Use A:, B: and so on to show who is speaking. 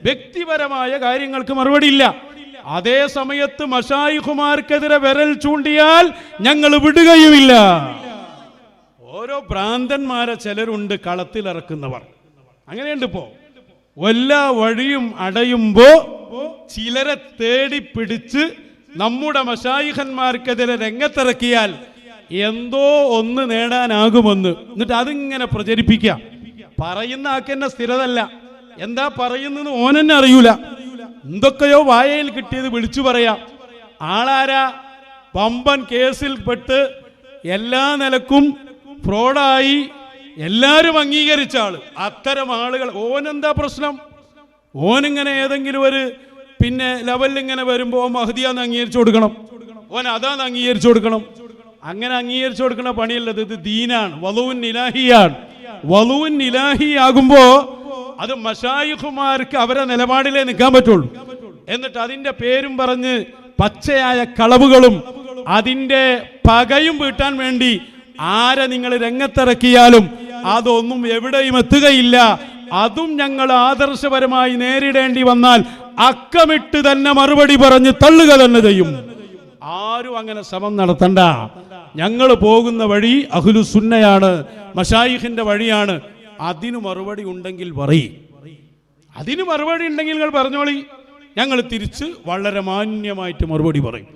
A: വ്യക്തിപരമായ കാര്യങ്ങൾക്ക് മറുപടി ഇല്ല. അതേ സമയത്ത് മശായിഖുമാർക്കെതിരെ വിരൽ ചൂണ്ടിയാൽ ഞങ്ങൾ വിടുകയുമില്ല. ഓരോ ഭ്രാന്തന്മാരെ ചിലരുണ്ട് കളത്തിലിറക്കുന്നവർ. അങ്ങനെയുണ്ട്. ഇപ്പോ എല്ലാ വഴിയും അടയുമ്പോ ചിലരെ തേടി പിടിച്ച് നമ്മുടെ മശായിഖന്മാർക്കെതിരെ രംഗത്തിറക്കിയാൽ എന്തോ ഒന്ന് നേടാനാകുമെന്ന് എന്നിട്ട് അതിങ്ങനെ പ്രചരിപ്പിക്കാം. പറയുന്ന ആക്കെന്നെ സ്ഥിരതല്ല. എന്താ പറയുന്നത് ഓനെന്നെ അറിയൂല. എന്തൊക്കെയോ വായയിൽ കിട്ടിയത് വിളിച്ചു പറയാം. ആളാരാ? പമ്പൻ കേസിൽ പെട്ട് എല്ലാ നിലക്കും ഫ്രോഡായി എല്ലാവരും അംഗീകരിച്ച ആള്. അത്തരം ആളുകൾ. ഓനെന്താ പ്രശ്നം? ഓനിങ്ങനെ ഏതെങ്കിലും ഒരു ലെവലിൽ ഇങ്ങനെ വരുമ്പോൾ മഹദിയാന്ന് അംഗീകരിച്ചു കൊടുക്കണം, ഓൻ അതാന്ന് അംഗീകരിച്ചു കൊടുക്കണം. അങ്ങനെ അംഗീകരിച്ചു കൊടുക്കുന്ന പണിയല്ലത്. ഇത് ദീനാണ്. വളുവിൻ ഇലാഹിയാണ്. വളുവിൻ ഇലാഹിയാകുമ്പോ അത് മശായിഖുമാർക്ക് അവരെ നിലപാടിലേ നിൽക്കാൻ പറ്റുള്ളൂ. എന്നിട്ട് അതിന്റെ പേരും പറഞ്ഞ് പച്ചയായ കളവുകളും അതിന്റെ പകയും വീട്ടാൻ വേണ്ടി ആരെ നിങ്ങൾ രംഗത്തിറക്കിയാലും അതൊന്നും എവിടെയും എത്തുകയില്ല. അതും ഞങ്ങൾ ആദർശപരമായി നേരിടേണ്ടി വന്നാൽ അക്കമിട്ട് തന്നെ മറുപടി പറഞ്ഞ് തള്ളുക തന്നെ ചെയ്യും. ആരും അങ്ങനെ ശ്രമം നടത്തണ്ട. ഞങ്ങൾ പോകുന്ന വഴി അഹ്ലുസുന്നയാണ്, മശായിഖിന്റെ വഴിയാണ്. അതിന് മറുപടി ഉണ്ടെങ്കിൽ പറയും. അതിന് മറുപടി ഉണ്ടെങ്കിൽ നിങ്ങൾ പറഞ്ഞോളി. ഞങ്ങൾ തിരിച്ച് വളരെ മാന്യമായിട്ട് മറുപടി പറയും.